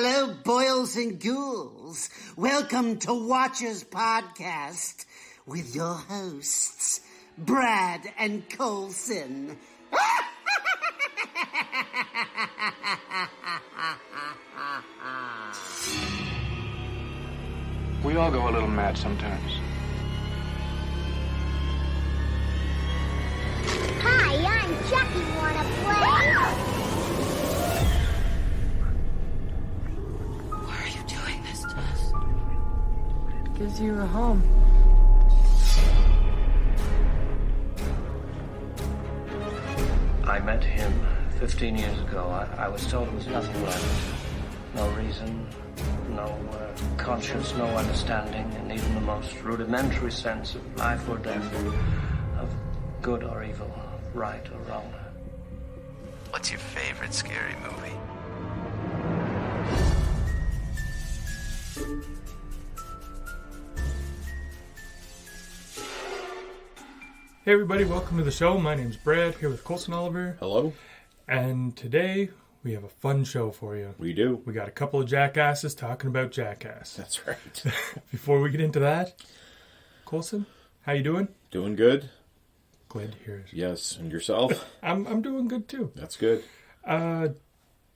Hello, boils and ghouls. Welcome to Watchers Podcast with your hosts, Brad and Colson. We all go a little mad sometimes. Hi, I'm Chucky. Wanna play? Why are you doing this to us? Gives you a home. I met him 15 years ago. I was told it was nothing like it. No reason, no conscience, no understanding, and even the most rudimentary sense of life or death, of good or evil, right or wrong. What's your favorite scary movie? Hey everybody, welcome to the show. My name's Brad, here with Colson Oliver. Hello. And today we have a fun show for you. We do. We got a couple of jackasses talking about Jackass. That's right. Before we get into that, Colson, how you doing? Doing good. Glad to hear it. Yes, and yourself? I'm doing good too. That's good. Have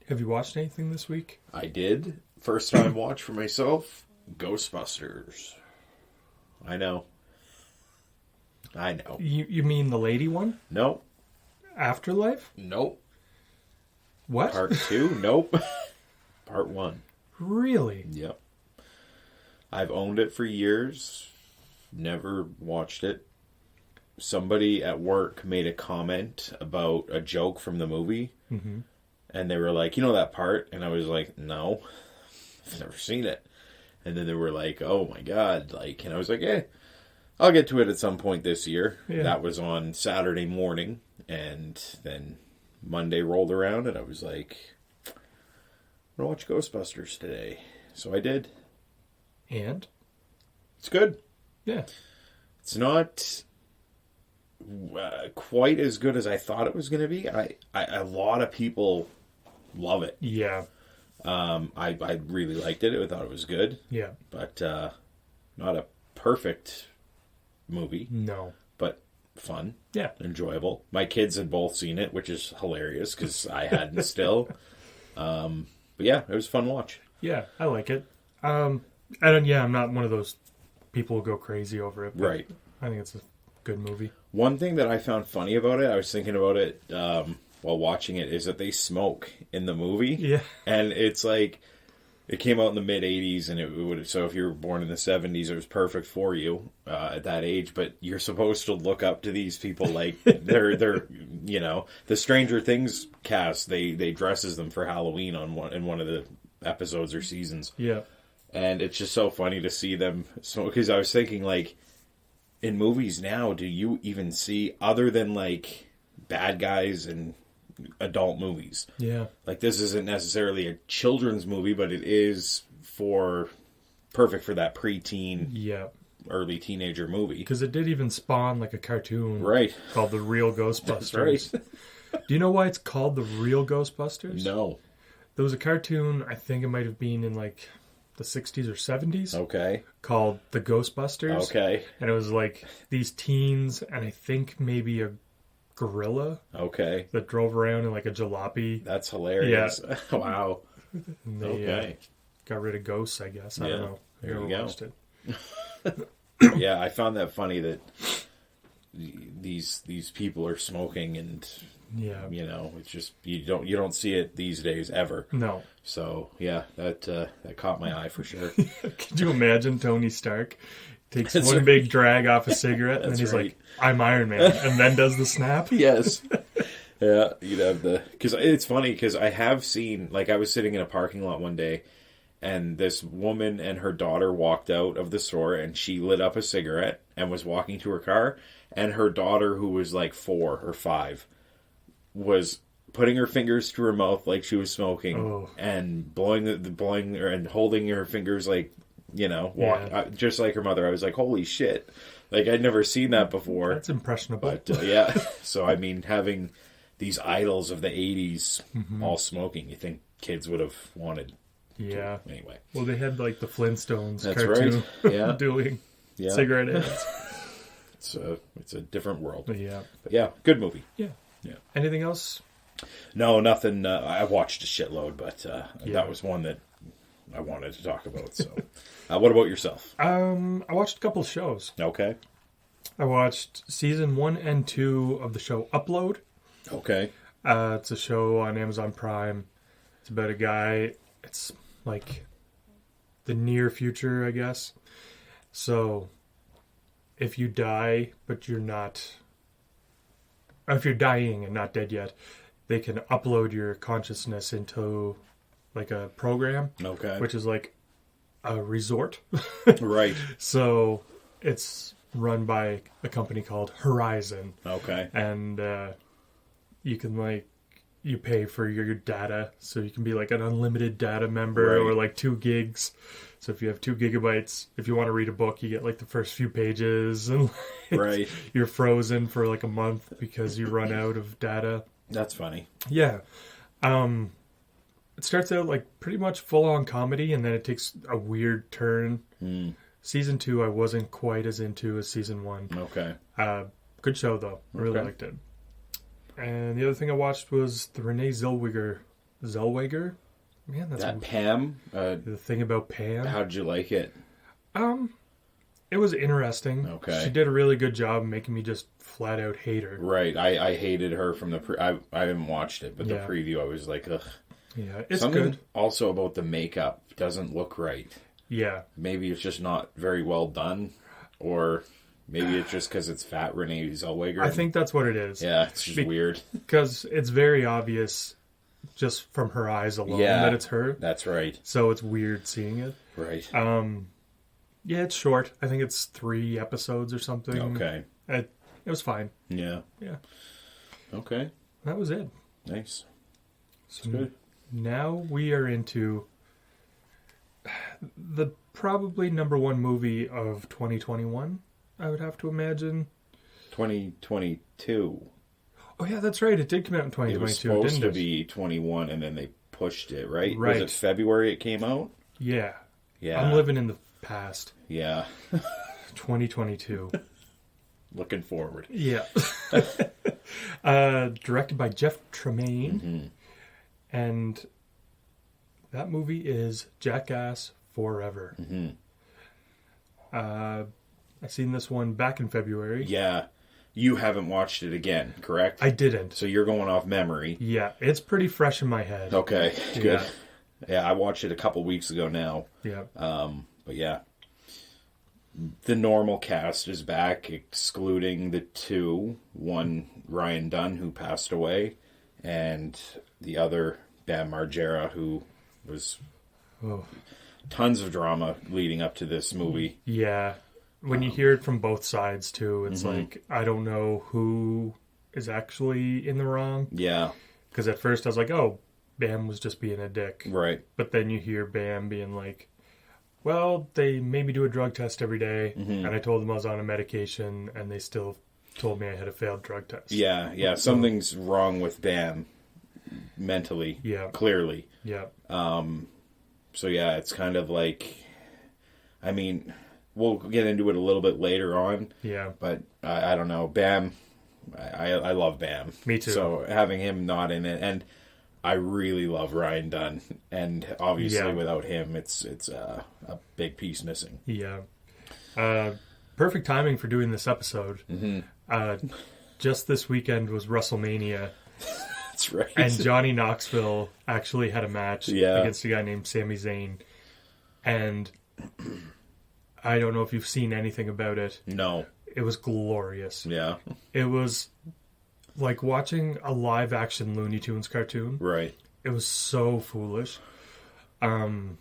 you watched anything this week? I did. First time watch for myself, Ghostbusters. I know. You mean the lady one? Nope. Afterlife? Nope. What? Part 2? Nope. Part 1. Really? Yep. I've owned it for years. Never watched it. Somebody at work made a comment about a joke from the movie. Mm-hmm. And they were like, you know that part? And I was like, no. I've never seen it. And then they were like, oh my God. And I was like, I'll get to it at some point this year. Yeah. That was on Saturday morning. And then Monday rolled around and I was like, I'm going to watch Ghostbusters today. So I did. And? It's good. Yeah. It's not quite as good as I thought it was going to be. A lot of people love it. Yeah. I really liked it. I thought it was good. Yeah. But not a perfect movie. No. But fun. Yeah. Enjoyable. My kids had both seen it, which is hilarious because I hadn't still. But yeah, it was a fun watch. Yeah, I like it. I'm not one of those people who go crazy over it. Right. I think it's a good movie. One thing that I found funny about it, I was thinking about it while watching it, is that they smoke in the movie. Yeah. And it's like, it came out in the mid-'80s, and it would, so if you were born in the 70s, it was perfect for you at that age, but you're supposed to look up to these people like they're you know, the Stranger Things cast, they dresses them for Halloween in one of the episodes or seasons. Yeah. And it's just so funny to see them smoke, because I was thinking, like, in movies now, do you even see, other than, like, bad guys and adult movies? Yeah. Like, this isn't necessarily a children's movie, but it is perfect for that preteen, Yeah. early teenager movie. Because it did even spawn, like, a cartoon. Right. Called The Real Ghostbusters. That's right. Do you know why it's called The Real Ghostbusters? No. There was a cartoon, I think it might have been in, like, the 60s or 70s. Okay. Called The Ghostbusters. Okay. And it was, like, these teens, and I think maybe a gorilla. Okay. That drove around in, like, a jalopy. That's hilarious. Yeah. Wow. And they, okay. Got rid of ghosts, I guess. I don't know. There you go. Watched it. Yeah, I found that funny that these people are smoking, and yeah, you know, it's just you don't see it these days ever. No. So yeah, that caught my eye for sure. Could you imagine Tony Stark takes one big drag off a cigarette and then he's like, "I'm Iron Man," and then does the snap? Yes. Yeah, you'd have because it's funny because I have seen, like, I was sitting in a parking lot one day, and this woman and her daughter walked out of the store, and she lit up a cigarette and was walking to her car, and her daughter, who was like 4 or 5, was putting her fingers to her mouth like she was smoking, and blowing her and holding her fingers like, you know, just like her mother. I was like, holy shit. Like, I'd never seen that before. That's impressionable. But, yeah. So, I mean, having these idols of the 80s all smoking, you think kids would have wanted Yeah. Anyway. Well, they had like the Flintstones That's cartoon right. Yeah. doing cigarette ads. It's a different world. Yeah. But yeah, good movie. Yeah. Yeah. Anything else? No, nothing. I watched a shitload, but that was one that I wanted to talk about. So, what about yourself? I watched a couple of shows. Okay. I watched season 1 and 2 of the show Upload. Okay. It's a show on Amazon Prime. It's about a guy. It's like the near future, I guess. So, if you die, but you're not... Or if you're dying and not dead yet, they can upload your consciousness into like a program. Okay. Which is like a resort. Right. So, it's run by a company called Horizon. Okay. And you can like you pay for your data, so you can be like an unlimited data member or like 2 gigs. So if you have 2 gigabytes, if you want to read a book, you get like the first few pages, and like, you're frozen for like a month because you run out of data. That's funny. Yeah. It starts out like pretty much full on comedy, and then it takes a weird turn. Season 2 I wasn't quite as into as season 1. Okay. Good show though. I really liked it. And the other thing I watched was the Renee Zellweger. Man, that's that Pam. The thing about Pam. How'd you like it? It was interesting. Okay. She did a really good job making me just flat out hate her. Right. I hated her from the I haven't watched it, but the preview I was like, ugh. Yeah, it's something good. Also about the makeup doesn't look right. Yeah. Maybe it's just not very well done, or maybe it's just because it's fat Renee Zellweger. I think that's what it is. Yeah, it's just weird. Because it's very obvious just from her eyes alone that it's her. That's right. So it's weird seeing it. Right. Yeah, it's short. I think it's 3 episodes or something. Okay. It was fine. Yeah. Yeah. Okay. That was it. Nice. So good. Now we are into the probably number 1 movie of 2021, I would have to imagine. 2022. Oh, yeah, that's right. It did come out in 2022, It was supposed to be 21, and then they pushed it, right? Right. Was it February it came out? Yeah. Yeah. I'm living in the past. Yeah. 2022. Looking forward. Yeah. Directed by Jeff Tremaine. Mm-hmm. And that movie is Jackass Forever. Mm-hmm. I seen this one back in February. Yeah. You haven't watched it again, correct? I didn't. So you're going off memory. Yeah, it's pretty fresh in my head. Okay, good. Yeah. Yeah, I watched it a couple weeks ago now. Yeah. But yeah. The normal cast is back, excluding the 2. One, Ryan Dunn, who passed away, and the other, Bam Margera, who was... Tons of drama leading up to this movie. Yeah. When you hear it from both sides, too, it's like, I don't know who is actually in the wrong. Yeah. Because at first I was like, oh, Bam was just being a dick. Right. But then you hear Bam being like, well, they made me do a drug test every day, and I told them I was on a medication, and they still told me I had a failed drug test. Yeah, yeah. Something's wrong with Bam mentally. Yeah. Clearly. Yeah. So yeah, it's kind of like, I mean, we'll get into it a little bit later on. Yeah. But I don't know. Bam, I love Bam. Me too. So having him not in it, and I really love Ryan Dunn, and obviously without him, it's a big piece missing. Yeah. Perfect timing for doing this episode. Mm-hmm. Just this weekend was WrestleMania. That's right. And Johnny Knoxville actually had a match against a guy named Sami Zayn. And I don't know if you've seen anything about it. No. It was glorious. Yeah. It was like watching a live action Looney Tunes cartoon. Right. It was so foolish. Johnny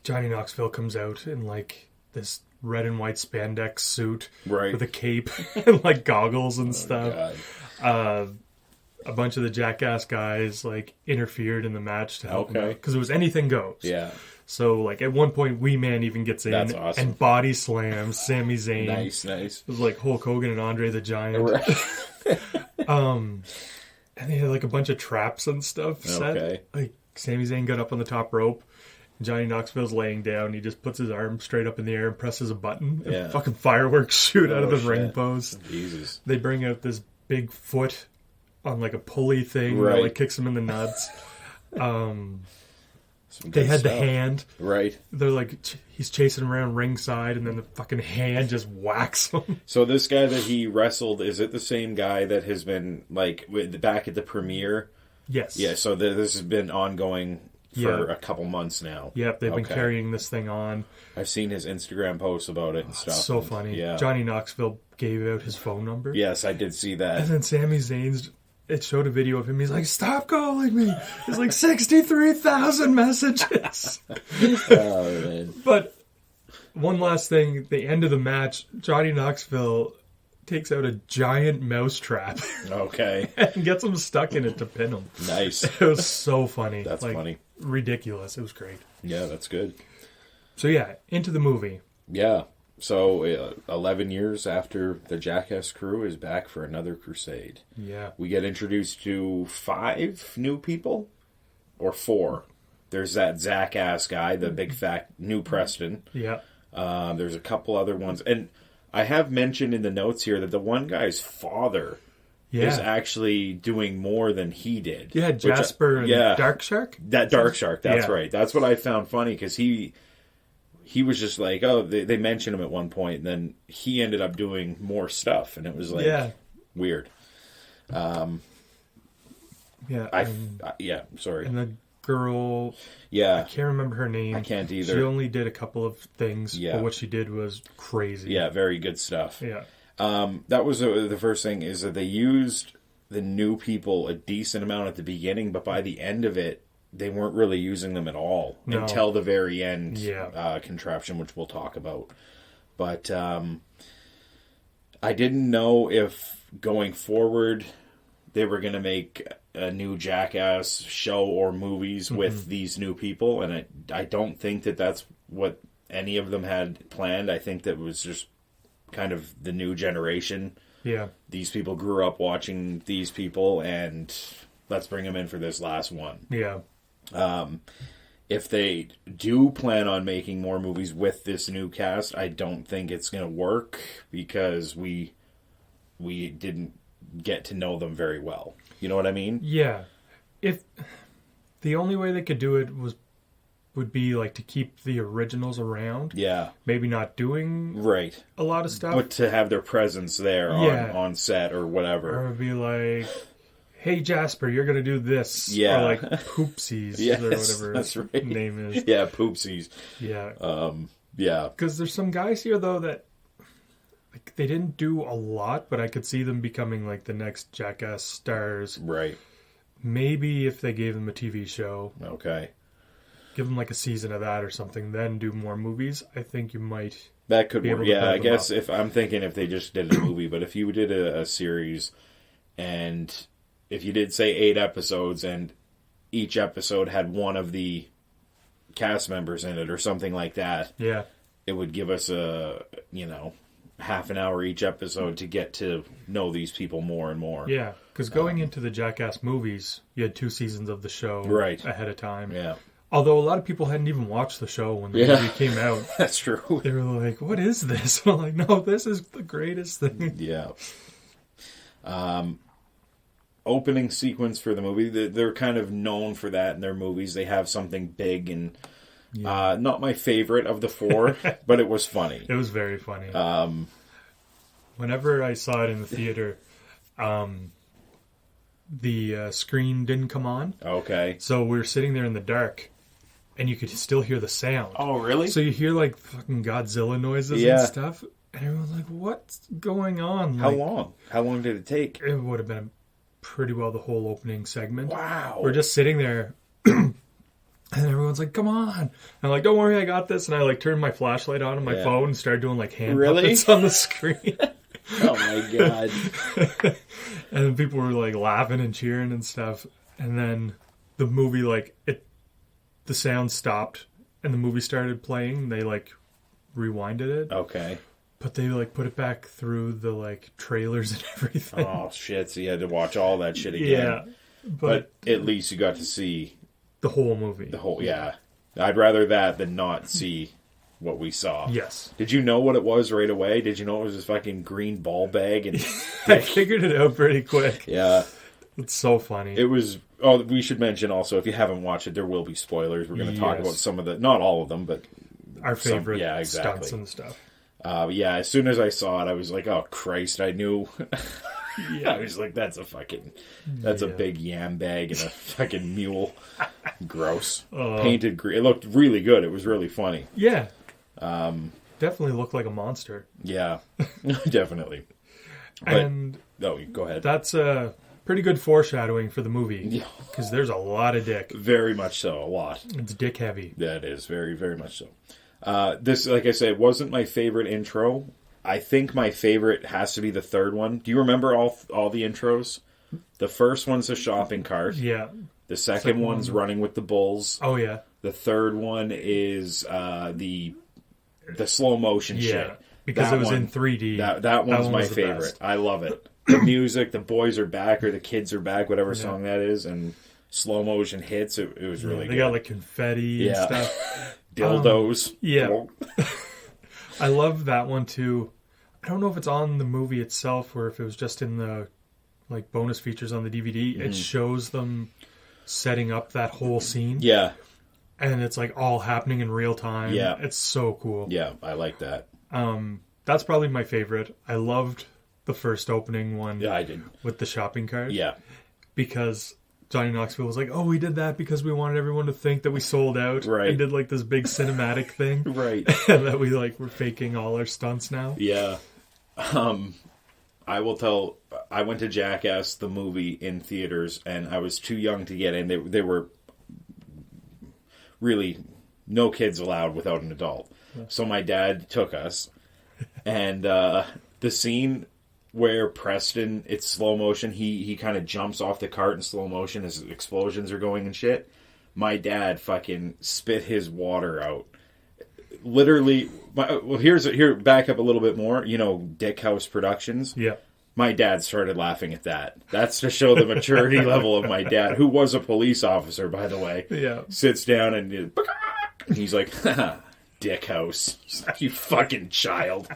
Knoxville comes out in like this red and white spandex suit with a cape and like goggles and stuff. A bunch of the Jackass guys like interfered in the match to help him out because it was anything goes. Yeah. So like at one point, Wee Man even gets in and body slams Sami Zayn. Nice. It was like Hulk Hogan and Andre the Giant. Right. And they had like a bunch of traps and stuff set. Like Sami Zayn got up on the top rope. Johnny Knoxville's laying down. He just puts his arm straight up in the air and presses a button. And fucking fireworks shoot out of the ring post. Jesus. They bring out this big foot on like a pulley thing that like kicks him in the nuts. They had the hand. Right. They're like, he's chasing him around ringside, and then the fucking hand just whacks him. So this guy that he wrestled, is it the same guy that has been, like, back at the premiere? Yes. Yeah, so this has been ongoing for a couple months now. Yep, they've been carrying this thing on. I've seen his Instagram posts about it and stuff. So funny. Yeah. Johnny Knoxville gave out his phone number. Yes, I did see that. And then Sami Zayn's, it showed a video of him. He's like, stop calling me. It's like 63,000 messages. Oh, man. But one last thing, the end of the match, Johnny Knoxville takes out a giant mouse trap. Okay. And gets him stuck in it to pin him. Nice. It was so funny. That's funny. Ridiculous. It was great. Yeah, that's good. So yeah, into the movie. Yeah. So 11 years after the Jackass crew is back for another crusade. Yeah. We get introduced to 5 new people? Or 4. There's that Jackass guy, the big fat new Preston. Yeah. There's a couple other ones. And I have mentioned in the notes here that the one guy's father is actually doing more than he did. Yeah, Jasper and Dark Shark? That Dark Shark, that's right. That's what I found funny, because he was just like, oh, they mentioned him at one point, and then he ended up doing more stuff, and it was like weird. Sorry. And the girl, I can't remember her name. I can't either. She only did a couple of things, but what she did was crazy. Yeah, very good stuff. Yeah. That was the first thing, is that they used the new people a decent amount at the beginning, but by the end of it, they weren't really using them at all until the very end contraption, which we'll talk about. But I didn't know if going forward they were going to make a new Jackass show or movies with these new people, and I don't think that that's what any of them had planned. I think that was just kind of the new generation. Yeah. These people grew up watching these people, and let's bring them in for this last one. Yeah. If they do plan on making more movies with this new cast, I don't think it's going to work, because we didn't get to know them very well. You know what I mean? Yeah. If the only way they could do it would be like to keep the originals around. Yeah. Maybe not doing a lot of stuff, but to have their presence there on set or whatever. Or it would be like, hey Jasper, you're gonna do this. Yeah. Or like Poopsies or whatever his name is. Yeah, Poopsies. Yeah. Yeah. Because there's some guys here though that like they didn't do a lot, but I could see them becoming like the next Jackass stars. Right. Maybe if they gave them a TV show. Okay. Give them like a season of that or something, then do more movies. I think you might. That could work. Yeah, I guess if they just did a movie, but if you did a series, and if you did say 8 episodes, and each episode had one of the cast members in it or something like that, it would give us a half an hour each episode to get to know these people more and more. Yeah, because going into the Jackass movies, you had 2 seasons of the show ahead of time. Yeah. Although a lot of people hadn't even watched the show when the movie came out. That's true. They were like, what is this? I'm like, no, this is the greatest thing. Yeah. Opening sequence for the movie, they're kind of known for that in their movies. They have something big and not my favorite of the 4, but it was funny. It was very funny. Whenever I saw it in the theater, the screen didn't come on. Okay. So we were sitting there in the dark, and you could still hear the sound. Oh, really? So you hear like fucking Godzilla noises and stuff, and everyone's like, "What's going on?" How long? How long did it take? It would have been pretty well the whole opening segment. Wow. We're just sitting there, and everyone's like, "Come on!" And I'm like, "Don't worry, I got this." And I like turned my flashlight on my phone and started doing like hand puppets on the screen. Oh my god. And then people were like laughing and cheering and stuff. And then the movie, like, the sound stopped and the movie started playing. They like rewinded it. Okay. But they like put it back through the like trailers and everything. Oh shit, so you had to watch all that shit again. Yeah. But at least you got to see the whole movie. Yeah. I'd rather that than not see what we saw. Yes. Did you know what it was right away? Did you know it was this fucking green ball bag? And I figured it out pretty quick. Yeah. It's so funny. It was... Oh, we should mention also, if you haven't watched it, there will be spoilers. We're going to talk about some of the... Not all of them, but... Our favorite exactly. stunts and stuff. Yeah, as soon as I saw it, I was like, oh, Christ, I knew... I was like, that's a big yam bag and a fucking mule. Gross. Painted green. It looked really good. It was really funny. Yeah. Definitely looked like a monster. Yeah. Definitely. And... Oh, go ahead. That's pretty good foreshadowing for the movie. Because there's a lot of dick. Very much so. A lot. It's dick heavy. That is. Very, very much so. This, like I said, wasn't my favorite intro. I think my favorite has to be the third one. Do you remember all the intros? The first one's a shopping cart. Yeah. The second one's running with the bulls. Oh, yeah. The third one is the slow motion shit. Because it was in 3D. That one's my favorite. I love it. The music, the boys are back, or the kids are back, whatever song that is, and slow motion hits. It was really good. They got like confetti and stuff. Dildos. Yeah. I love that one too. I don't know if it's on the movie itself or if it was just in the like bonus features on the DVD. It shows them setting up that whole scene. Yeah. And it's like all happening in real time. Yeah. It's so cool. Yeah, I like that. That's probably my favorite. I loved the first opening one. Yeah, I did. With the shopping cart. Yeah. Because Johnny Knoxville was like, oh, we did that because we wanted everyone to think that we sold out. Right. And did like this big cinematic thing. Right. And that we like were faking all our stunts now. Yeah. I will tell, I went to Jackass, the movie, in theaters, and I was too young to get in. They were really no kids allowed without an adult. So my dad took us, and the scene where Preston, it's slow motion, he kind of jumps off the cart in slow motion as explosions are going and shit. My dad fucking spit his water out. Literally, back up a little bit more. You know, Dick House Productions. Yeah. My dad started laughing at that. That's to show the maturity level of my dad, who was a police officer, by the way. Yeah. Sits down and he's like, Dick House. You fucking child.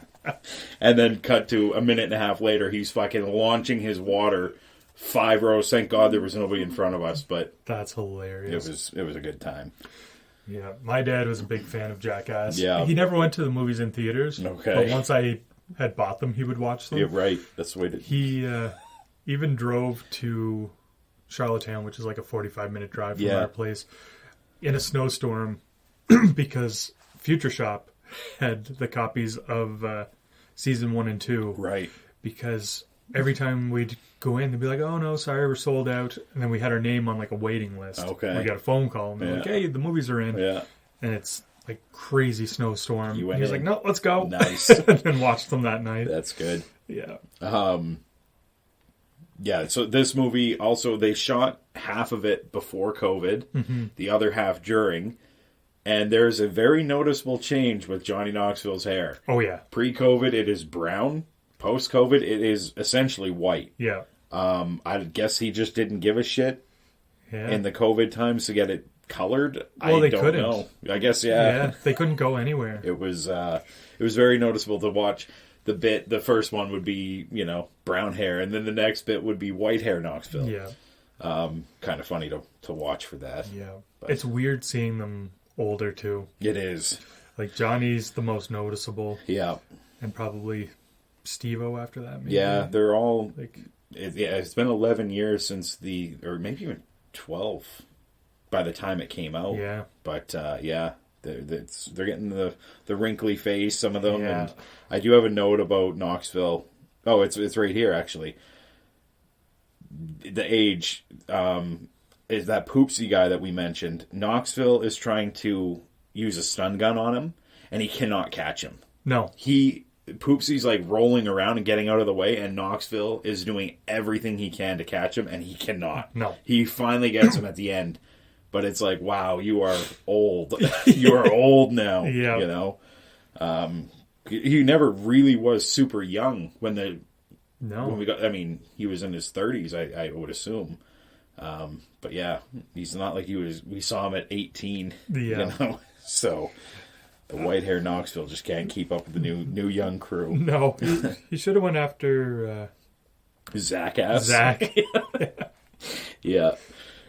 And then cut to a minute and a half later, he's fucking launching his water 5 rows. Thank God there was nobody in front of us, but that's hilarious. It was a good time. Yeah, my dad was a big fan of Jackass. Yeah. He never went to the movies in theaters. Okay. But once I had bought them, he would watch them. Yeah, right. That's the way to... He even drove to Charlottetown, which is like a 45-minute drive from our place, in a snowstorm because Future Shop had the copies of season 1 and 2. Right. Because every time we'd go in, they'd be like, oh no, sorry, we're sold out. And then we had our name on like a waiting list. Okay. We got a phone call and they're like, hey, the movies are in. Yeah. And it's like crazy snowstorm. You went he was in. like, no, let's go. Nice. And watched them that night. That's good. Yeah. Yeah, so this movie also, they shot half of it before COVID, the other half during, and there's a very noticeable change with Johnny Knoxville's hair. Oh, yeah. Pre-COVID, it is brown. Post-COVID, it is essentially white. Yeah. I guess he just didn't give a shit in the COVID times to get it colored. Well, I don't know. I guess, Yeah, they couldn't go anywhere. It was very noticeable to watch. The first one would be, brown hair, and then the next bit would be white hair Knoxville. Yeah. Kind of funny to watch for that. Yeah. But it's weird seeing them older, too. It is. Like, Johnny's the most noticeable. Yeah. And probably Steve-O after that, maybe. Yeah, they're all... Like, it's been 11 years since or maybe even 12 by the time it came out. Yeah. But, they're getting the wrinkly face, some of them. Yeah. And I do have a note about Knoxville. Oh, it's right here, actually. The age is that Poopsie guy that we mentioned. Knoxville is trying to use a stun gun on him, and he cannot catch him. No. Poopsie's like rolling around and getting out of the way, and Knoxville is doing everything he can to catch him, and he cannot. No. He finally gets him at the end. But it's like, wow, you are old. You are old now. Yeah. He never really was super young when No. we got. I mean, he was in his 30s. I would assume. But yeah, he's not like we saw him at 18. Yeah. You know? So the white-haired Knoxville just can't keep up with the new young crew. No. He should have went after... Jackass. Zach. Yeah.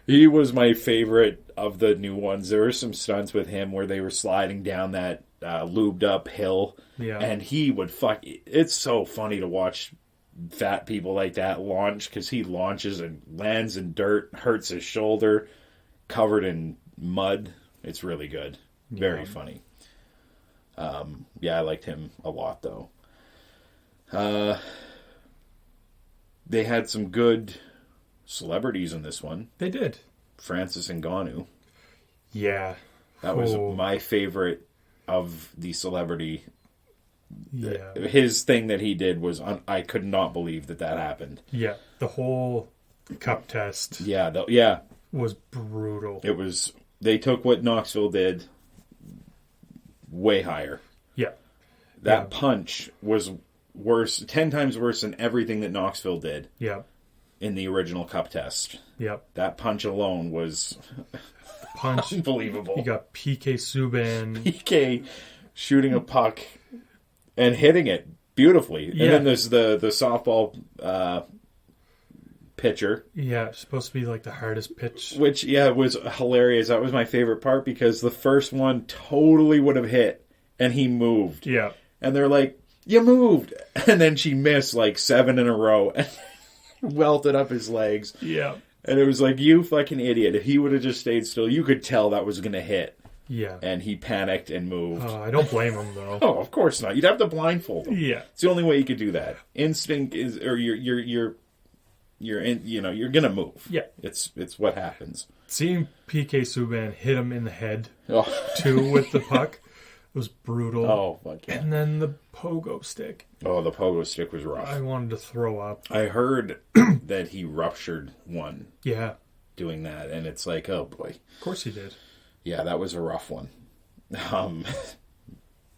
He was my favorite of the new ones. There were some stunts with him where they were sliding down that lubed up hill. Yeah. And he would it's so funny to watch fat people like that launch, because he launches and lands in dirt, hurts his shoulder, covered in mud. It's really good. Very funny. Yeah, I liked him a lot, though. They had some good celebrities in this one. They did. Francis Ngannou. Yeah. That was my favorite of the celebrity. Yeah. His thing that he did was, I could not believe that happened. Yeah. The whole cup test. Yeah. Was brutal. It was, they took what Knoxville did way higher. Yeah. That punch was worse, 10 times worse than everything that Knoxville did. Yeah. In the original cup test. Yep. That punch alone was unbelievable. You got PK Subban. PK shooting a puck and hitting it beautifully. Yeah. And then there's the softball pitcher. Yeah, it's supposed to be like the hardest pitch. Which, was hilarious. That was my favorite part, because the first one totally would have hit and he moved. Yeah. And they're like, you moved. And then she missed like 7 in a row and welted up his legs. Yeah. And it was like, you fucking idiot. If he would have just stayed still, you could tell that was going to hit. Yeah. And he panicked and moved. I don't blame him, though. Oh, of course not. You'd have to blindfold him. Yeah. It's the only way you could do that. Instinct is, or you're in, you're going to move. Yeah. It's what happens. Seeing PK Subban hit him in the head, too, with the puck, was brutal. Oh, fuck yeah. And then the pogo stick. Oh, the pogo stick was rough. I wanted to throw up. I heard that he ruptured one. Yeah. Doing that, and it's like, oh boy. Of course he did. Yeah, that was a rough one.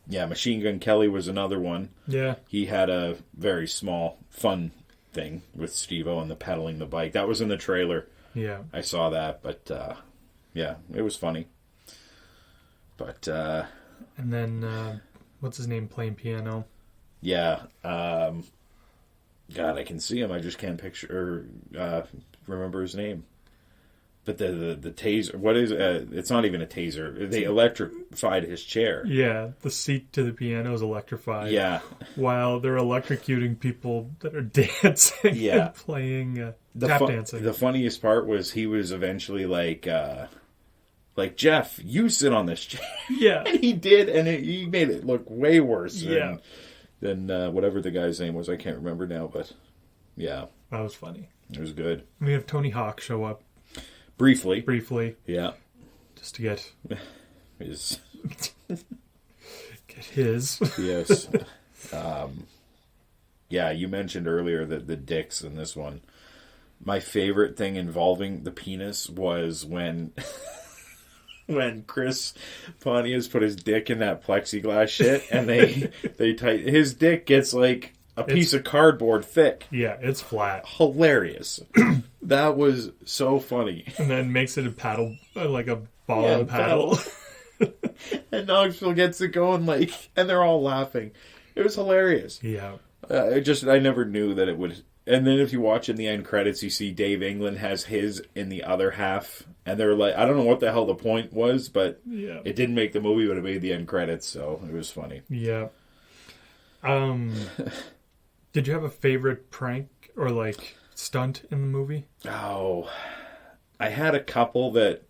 Yeah, Machine Gun Kelly was another one. Yeah. He had a very small, fun thing with Steve-O and the pedaling the bike. That was in the trailer. Yeah. I saw that, but yeah, it was funny. But and then what's his name playing piano? Yeah. God, I can see him. I just can't picture or remember his name. But the taser, what is it's not even a taser. They electrified his chair. Yeah, the seat to the piano is electrified. Yeah. While they're electrocuting people that are dancing and playing tap dancing. The funniest part was he was eventually like Jeff, you sit on this chair. Yeah. And he did, and he made it look way worse than whatever the guy's name was. I can't remember now, but yeah. That was funny. It was good. We have Tony Hawk show up. Briefly. Yeah. Just to get his. Get his. Yes. Yeah, you mentioned earlier that the dicks in this one. My favorite thing involving the penis was when Chris Pontius put his dick in that plexiglass shit, and they tight his dick gets like a piece of cardboard thick. Yeah, it's flat. Hilarious. That was so funny. And then makes it a paddle, like a ball and paddle. And Knoxville gets it going, and they're all laughing. It was hilarious. Yeah. I never knew that it would. And then if you watch in the end credits, you see Dave England has his in the other half. And they're like, I don't know what the hell the point was, but it didn't make the movie, but it made the end credits, so it was funny. Yeah. Did you have a favorite prank or stunt in the movie? Oh, I had a couple that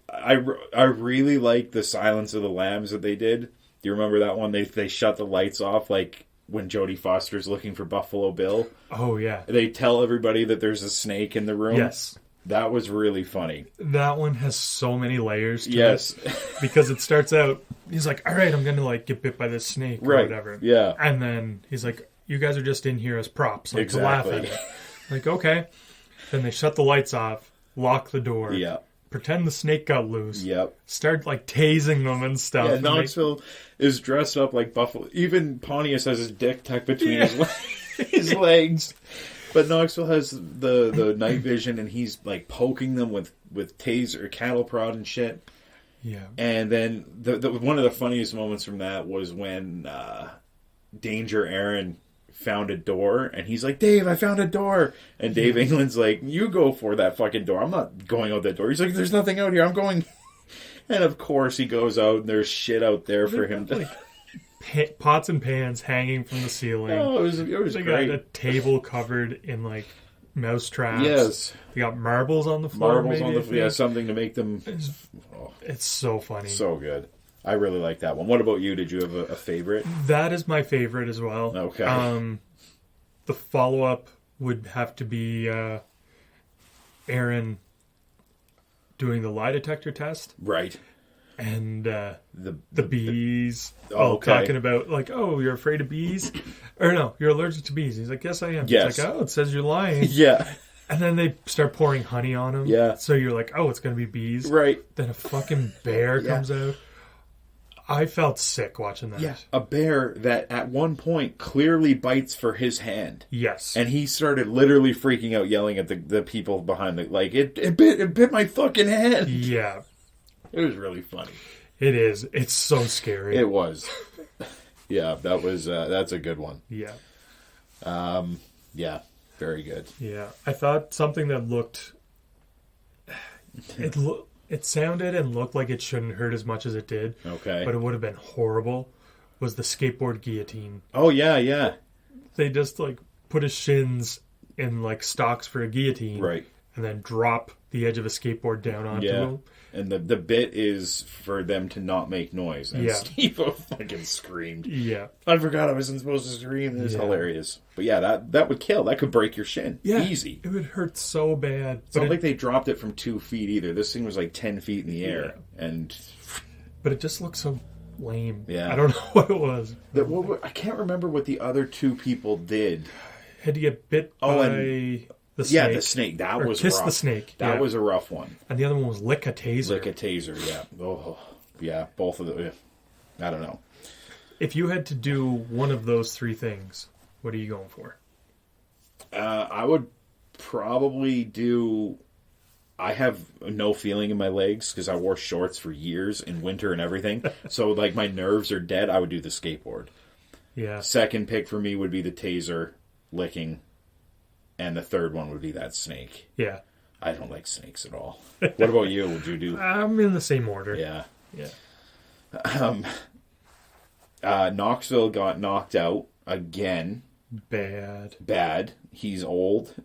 I really liked the Silence of the Lambs that they did. Do you remember that one? They shut the lights off when Jodie Foster's looking for Buffalo Bill. Oh, yeah. They tell everybody that there's a snake in the room. Yes. That was really funny. That one has so many layers to it. Because it starts out, he's like, all right, I'm going to get bit by this snake or whatever. Yeah. And then he's like, you guys are just in here as props to laugh at it. Okay. Then they shut the lights off, lock the door. Yeah. Pretend the snake got loose. Yep. Start tasing them and stuff. Yeah, Knoxville is dressed up like Buffalo. Even Pontius has his dick tucked between his legs. But Knoxville has the night vision, and he's like poking them with taser, cattle prod, and shit. Yeah. And then one of the funniest moments from that was when Danger Aaron found a door, and he's like, Dave, I found a door. And Dave England's like, you go for that fucking door. I'm not going out that door. He's like, there's nothing out here. I'm going. And of course he goes out, and there's shit out there for him to... Like, pots and pans hanging from the ceiling. Oh, it was they great. got a table covered in, like, mouse traps. Yes. They got marbles on the floor. Yeah, something to make them... It's so funny. So good. I really like that one. What about you? Did you have a favorite? That is my favorite as well. Okay. The follow-up would have to be Aaron doing the lie detector test. Right. And the bees okay. talking about, like, oh, you're afraid of bees? Or no, you're allergic to bees. He's like, yes, I am. Yes. He's like, oh, it says you're lying. Yeah. And then they start pouring honey on him. Yeah. So you're like, oh, it's going to be bees. Right. Then a fucking bear comes out. I felt sick watching that. Yeah. A bear that at one point clearly bites for his hand. Yes. And he started literally freaking out, yelling at the people behind like, it bit my fucking hand. Yeah. It was really funny. It is. It's so scary. It was. Yeah, that was that's a good one. Yeah. Yeah, very good. Yeah. I thought something that looked it sounded and looked like it shouldn't hurt as much as it did. Okay. But it would have been horrible. Was the skateboard guillotine. Oh yeah. They just like put his shins in like stocks for a guillotine. Right. And then drop the edge of a skateboard down onto him. And the bit is for them to not make noise. And Steve fucking screamed. Yeah. I forgot I wasn't supposed to scream. It was hilarious. But yeah, that would kill. That could break your shin. Yeah. Easy. It would hurt so bad. It's not like they dropped it from 2 feet either. This thing was like 10 feet in the air. Yeah. But it just looked so lame. Yeah. I don't know what it was. I can't remember what the other 2 people did. Had to get bit by... the snake. Yeah, the snake. That was kiss rough. the snake. That was a rough one. And the other one was lick a taser. Lick a taser, yeah. Oh, yeah, both of them. I don't know. If you had to do one of those 3 things, what are you going for? I would probably do... I have no feeling in my legs because I wore shorts for years in winter and everything. So, like, my nerves are dead. I would do the skateboard. Yeah. Second pick for me would be the taser licking. And the third one would be that snake. Yeah. I don't like snakes at all. What about you? Would you do? I'm in the same order. Yeah. Yeah. Knoxville got knocked out again. Bad. He's old.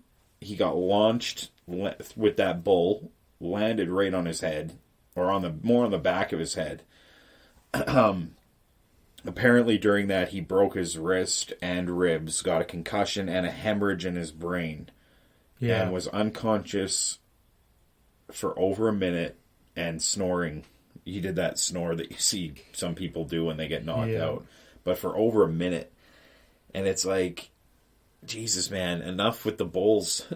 He got launched with that bull, landed right on his head, or more on the back of his head. Apparently during that he broke his wrist and ribs, got a concussion and a hemorrhage in his brain. Yeah. And was unconscious for over a minute and snoring. He did that snore that you see some people do when they get knocked out. But for over a minute. And it's like, Jesus, man, enough with the bulls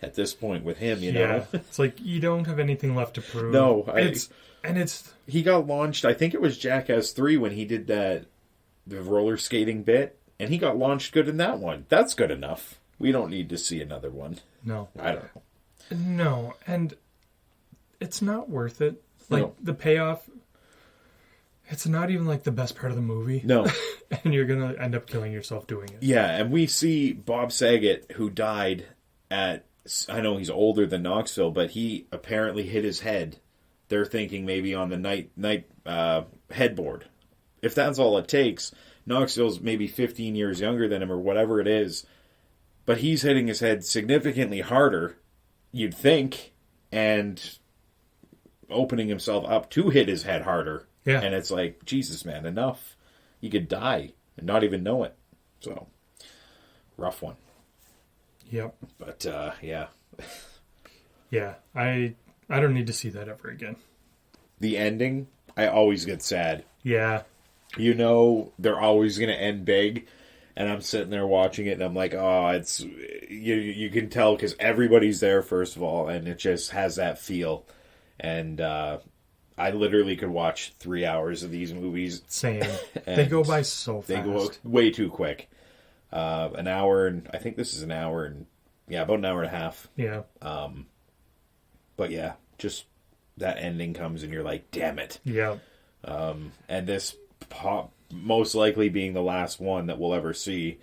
at this point with him, you know? It's like, you don't have anything left to prove. No. He got launched, I think it was Jackass 3 when he did the roller skating bit, and he got launched good in that one. That's good enough. We don't need to see another one. No. I don't know. No, and it's not worth it. Like, the payoff, it's not even like the best part of the movie. No. And you're going to end up killing yourself doing it. Yeah, and we see Bob Saget, who died at, I know he's older than Knoxville, but he apparently hit his head. They're thinking maybe on the night headboard. If that's all it takes, Knoxville's maybe 15 years younger than him or whatever it is, but he's hitting his head significantly harder, you'd think, and opening himself up to hit his head harder. Yeah. And it's like, Jesus, man, enough. You could die and not even know it. So, rough one. Yep. But, yeah. Yeah, I don't need to see that ever again. The ending, I always get sad. Yeah. You know, they're always going to end big. And I'm sitting there watching it, and I'm like, oh, it's... You can tell, because everybody's there, first of all, and it just has that feel. And I literally could watch 3 hours of these movies. Same. They go by so fast. They go way too quick. An hour, and I think this is an hour and about an hour and a half. Yeah. But yeah, just that ending comes and you're like, damn it. Yeah. And this most likely being the last one that we'll ever see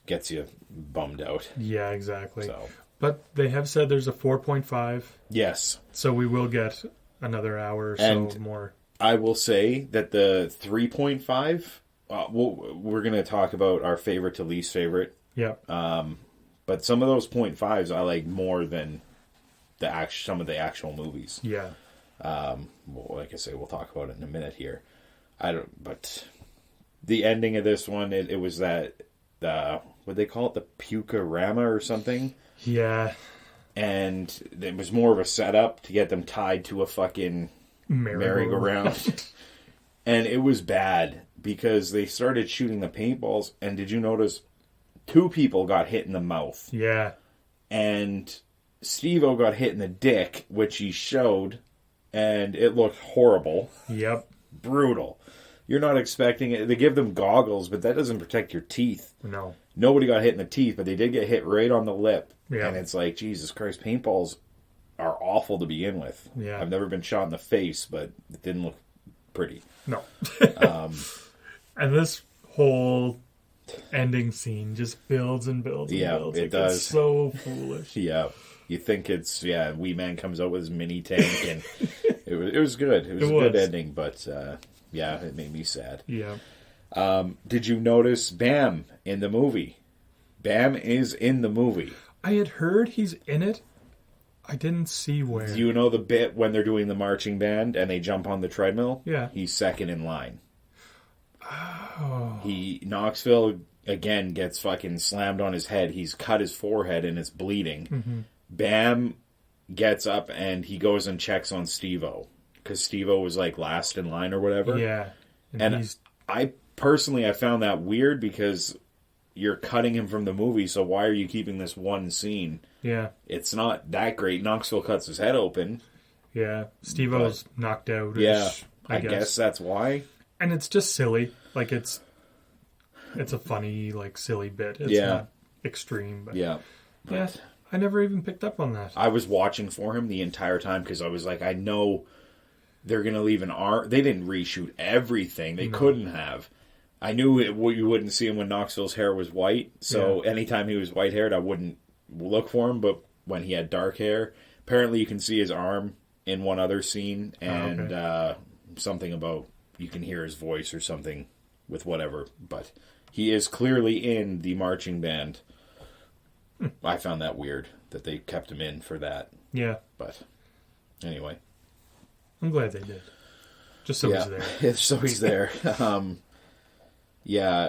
gets you bummed out. Yeah, exactly. So. But they have said there's a 4.5. Yes. So we will get another hour or so more. I will say that the 3.5, we're going to talk about our favorite to least favorite. Yeah. But some of those 0.5s I like more than some of the actual movies. Yeah. Well, like I say, we'll talk about it in a minute here. But the ending of this one, it was that, what they call it, the Puka-rama or something? Yeah. And it was more of a setup to get them tied to a fucking merry-go-round. And it was bad because they started shooting the paintballs, and did you notice 2 people got hit in the mouth? Yeah. And Steve-O got hit in the dick, which he showed, and it looked horrible. Yep. Brutal. You're not expecting it. They give them goggles, but that doesn't protect your teeth. No. Nobody got hit in the teeth, but they did get hit right on the lip. Yeah. And it's like, Jesus Christ, paintballs are awful to begin with. Yeah. I've never been shot in the face, but it didn't look pretty. No. And this whole ending scene just builds and builds and builds. It does. It's so foolish. Yeah. You think it's, Wee Man comes out with his mini tank, and it was good. It was a good ending, but, it made me sad. Yeah. Did you notice Bam in the movie? Bam is in the movie. I had heard he's in it. I didn't see where. Do you know the bit when they're doing the marching band and they jump on the treadmill? Yeah. He's second in line. Oh. Knoxville, again, gets fucking slammed on his head. He's cut his forehead and it's bleeding. Mm-hmm. Bam gets up and he goes and checks on Steve-O. Because Steve-O was like last in line or whatever. Yeah. And I found that weird because you're cutting him from the movie, so why are you keeping this one scene? Yeah. It's not that great. Knoxville cuts his head open. Yeah. Steve-O's knocked out. Yeah. I guess that's why. And it's just silly. Like, it's a funny, like, silly bit. It's not extreme. But yeah. Yeah. I never even picked up on that. I was watching for him the entire time because I was like, I know they're going to leave an arm. They didn't reshoot everything. They couldn't have. I knew you wouldn't see him when Knoxville's hair was white. So anytime he was white-haired, I wouldn't look for him. But when he had dark hair, apparently you can see his arm in one other scene. And something about you can hear his voice or something with whatever. But he is clearly in the marching band. I found that weird that they kept him in for that. Yeah. But anyway. I'm glad they did. Just so he's there. So he's there.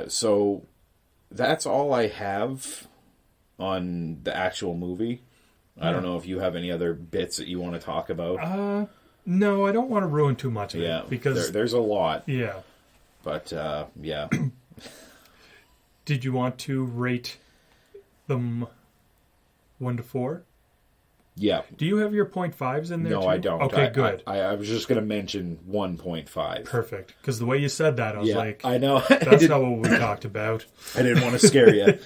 So that's all I have on the actual movie. I don't know if you have any other bits that you want to talk about. No, I don't want to ruin too much of it. Because there's a lot. Yeah. But, Did you want to rate them 1 to 4? Yeah. Do you have your 0.5s in there No, too? I don't. Okay, good. I was just going to mention 1.5. Perfect. Because the way you said that, I was like, I know. That's not what we talked about. I didn't want to scare you.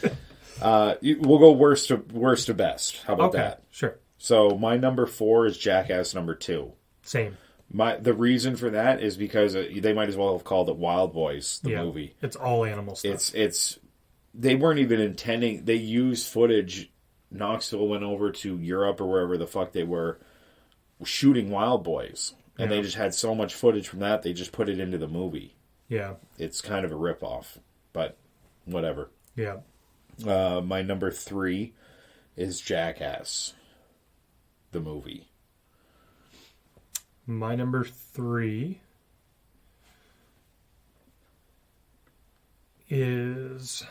We'll go worst to best. How about that? Sure. So my number 4 is Jackass number 2. Same. The reason for that is because they might as well have called it Wild Boys, the movie. It's all animal stuff. It's they weren't even intending. They used footage. Knoxville went over to Europe or wherever the fuck they were shooting Wild Boys. And they just had so much footage from that, they just put it into the movie. Yeah. It's kind of a ripoff, but whatever. Yeah. My number 3 is Jackass, the movie. My number 3 is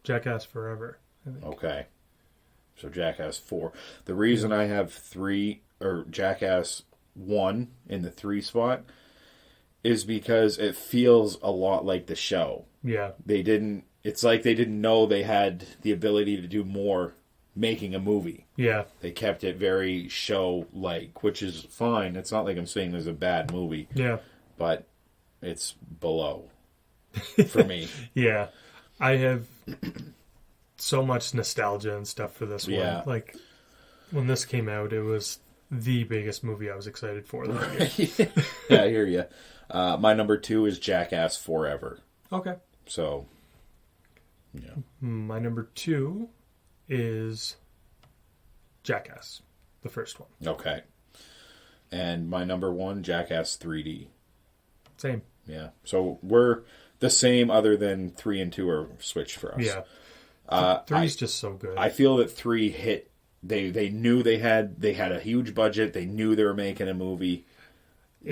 Jackass Forever, I think. Okay. So Jackass 4. The reason I have 3, or Jackass 1 in the 3 spot, is because it feels a lot like the show. Yeah. It's like they didn't know they had the ability to do more making a movie. Yeah. They kept it very show-like, which is fine. It's not like I'm saying there's a bad movie. Yeah. But it's below for me. Yeah. I have so much nostalgia and stuff for this Yeah. one. Like, when this came out, it was the biggest movie I was excited for. Yeah, I hear you. My number 2 is Jackass Forever. Okay. So, yeah. My number 2 is Jackass, the first one. Okay. And my number 1, Jackass 3D. Same. Yeah. So we're the same, other than 3 and 2 are switched for us. Yeah. 3 is just so good. I feel that 3 hit. They knew they had a huge budget. They knew they were making a movie.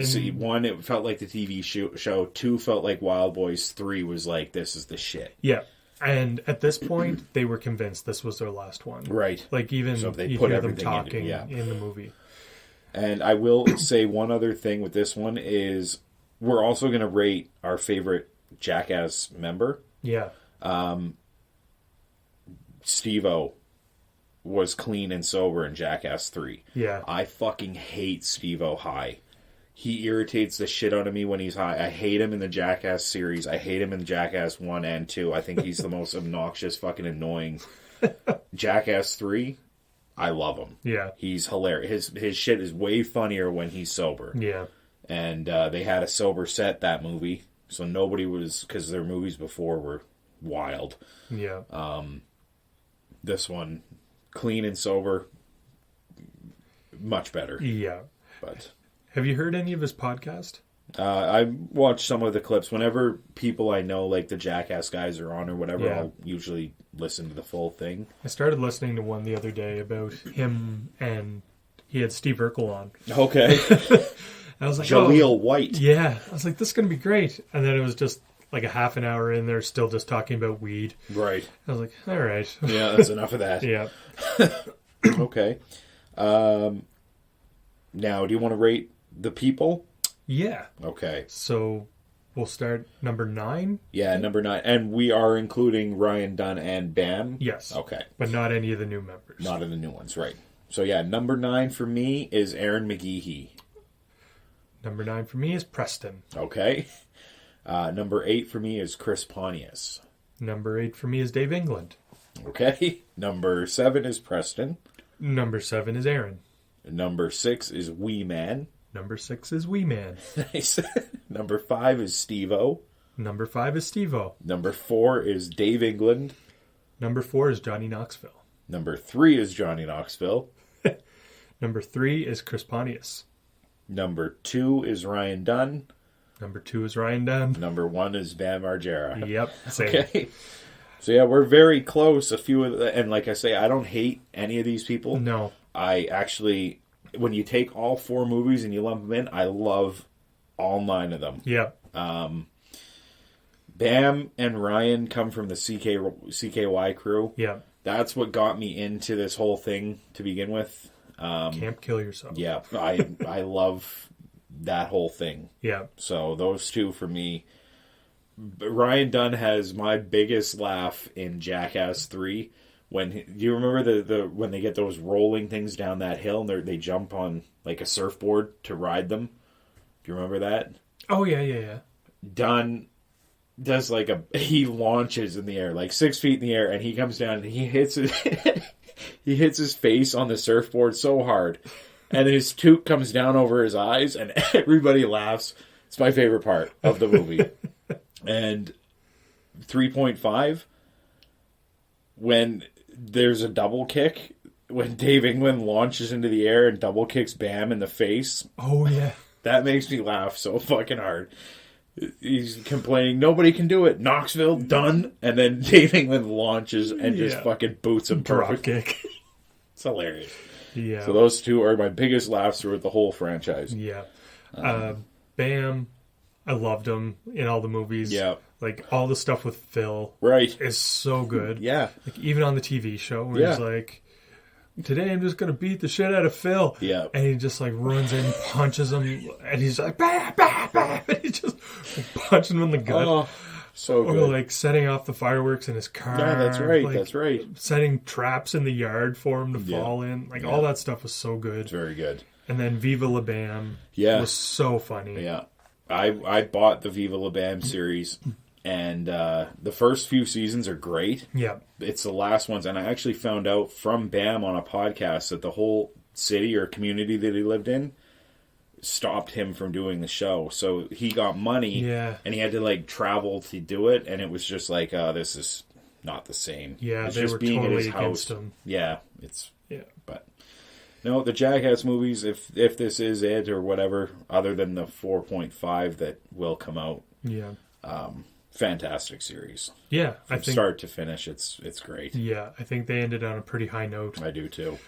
See, 1, it felt like the TV show. 2 felt like Wild Boys. 3 was like, this is the shit. Yeah. And at this point, they were convinced this was their last one. Right. Like, even so they you put hear them everything talking in the movie. And I will say one other thing with this one is we're also going to rate our favorite Jackass member. Yeah. Steve-O was clean and sober in Jackass 3. Yeah. I fucking hate Steve-O high. He irritates the shit out of me when he's high. I hate him in the Jackass series. I hate him in Jackass 1 and 2. I think he's the most obnoxious, fucking annoying. Jackass 3, I love him. Yeah. He's hilarious. His shit is way funnier when he's sober. Yeah. And they had a sober set, that movie. So nobody was... Because their movies before were wild. Yeah. This one, clean and sober, much better. Yeah. But have you heard any of his podcast? I watched some of the clips. Whenever people I know, like the Jackass guys, are on or whatever, Yeah. I'll usually listen to the full thing. I started listening to one the other day about him, and he had Steve Urkel on. Okay. I was like, Jaleel White. Yeah. I was like, this is going to be great. And then it was just like a half an hour in there, still just talking about weed. Right. I was like, all right. Yeah, that's enough of that. Yeah. Okay. Now, do you want to rate the people? Yeah. Okay. So we'll start number 9. Yeah, number 9. And we are including Ryan Dunn and Bam? Yes. Okay. But not any of the new members. Not in the new ones, right. So yeah, number 9 for me is Aaron McGeehee. Number 9 for me is Preston. Okay. Number 8 for me is Chris Pontius. Number 8 for me is Dave England. Okay. Number 7 is Preston. Number 7 is Aaron. Number 6 is Wee Man. Number 6 is Wee Man. Nice. Number 5 is Steve-O. Number 5 is Steve-O. Number 4 is Dave England. Number 4 is Johnny Knoxville. Number 3 is Johnny Knoxville. Number 3 is Chris Pontius. Number 2 is Ryan Dunn. Number 2 is Ryan Dunn. Number 1 is Bam Margera. Yep, same. Okay. So yeah, we're very close. A few of the, and like I say, I don't hate any of these people. No. I actually, when you take all 4 movies and you lump them in, I love all 9 of them. Yeah. Bam and Ryan come from the CKY crew. Yeah. That's what got me into this whole thing to begin with. Can't kill yourself. Yeah, I love that whole thing. Yeah. So those 2 for me. Ryan Dunn has my biggest laugh in Jackass 3. Do you remember the when they get those rolling things down that hill and they jump on like a surfboard to ride them? Do you remember that? Oh yeah. Dunn does he launches in the air, like 6 feet in the air, and he comes down and he hits he hits his face on the surfboard so hard, and his toque comes down over his eyes, and everybody laughs. It's my favorite part of the movie. And 3.5, when there's a double kick, when Dave England launches into the air and double kicks Bam in the face. Oh, yeah. That makes me laugh so fucking hard. He's complaining, nobody can do it. Knoxville, done. And then Dave England launches and just fucking boots him Drop perfect. kick. It's hilarious. Yeah. So those 2 are my biggest laughs throughout the whole franchise. Yeah. Bam, I loved him in all the movies. Yeah. Like, all the stuff with Phil. Right. Is so good. Yeah. Like, even on the TV show where he's like, today I'm just going to beat the shit out of Phil. Yeah. And he just, like, runs in, punches him, and he's like, bah, bah, bah, and he just punching him in the gut. Oh, so good. Or, like, setting off the fireworks in his car. Yeah, that's right. Like, That's right. setting traps in the yard for him to fall in. Like, all that stuff was so good. It's very good. And then Viva La Bam was so funny. Yeah. I bought the Viva La Bam series And the first few seasons are great. Yeah. It's the last ones. And I actually found out from Bam on a podcast that the whole city or community that he lived in stopped him from doing the show. So he got money. Yeah. And he had to, like, travel to do it. And it was just like, this is not the same. Yeah, it's they just were being totally at his against house. him. Yeah. Yeah. But no, the Jackass movies, if this is it or whatever, other than the 4.5 that will come out. Yeah. Fantastic series. Yeah, From I think start to finish, it's great. Yeah, I think they ended on a pretty high note. I do too.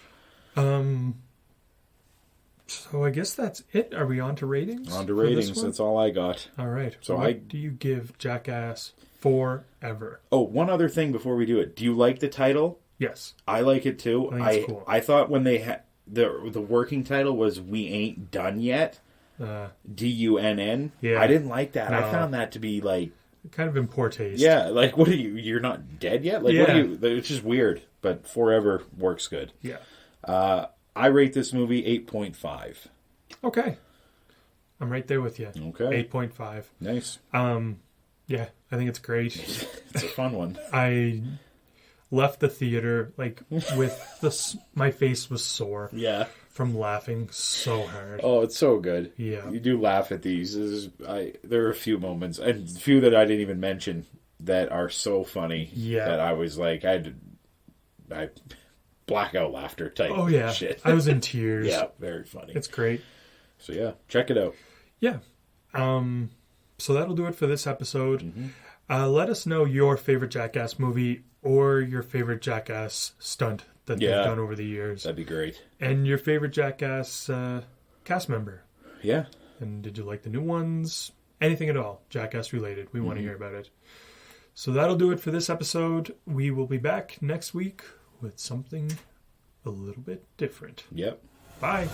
So I guess that's it. Are we on to ratings? On to ratings. That's all I got. All right. So what do you give Jackass Forever? Oh, one other thing before we do it. Do you like the title? Yes. I like it too. I think it's cool. I thought when they had the working title was "We Ain't Done Yet." DUNN. Yeah. I didn't like that. No. I found that to be like kind of in poor taste. Yeah, like what are you? You're not dead yet? Like what are you? It's just weird. But Forever works good. Yeah. I rate this movie 8.5. Okay. I'm right there with you. Okay. 8.5. Nice. Yeah, I think it's great. It's a fun one. I left the theater like with my face was sore. Yeah. From laughing so hard. Oh, it's so good. Yeah. You do laugh at these. There are a few moments, and a few that I didn't even mention, that are so funny. Yeah. That I was like, I blackout laughter type shit. I was in tears. Yeah, very funny. It's great. So yeah, check it out. Yeah. So that'll do it for this episode. Mm-hmm. Let us know your favorite Jackass movie or your favorite Jackass stunt that they've done over the years. That'd be great. And your favorite Jackass cast member. Yeah. And did you like the new ones? Anything at all, Jackass related. We want to hear about it. So that'll do it for this episode. We will be back next week with something a little bit different. Yep. Bye.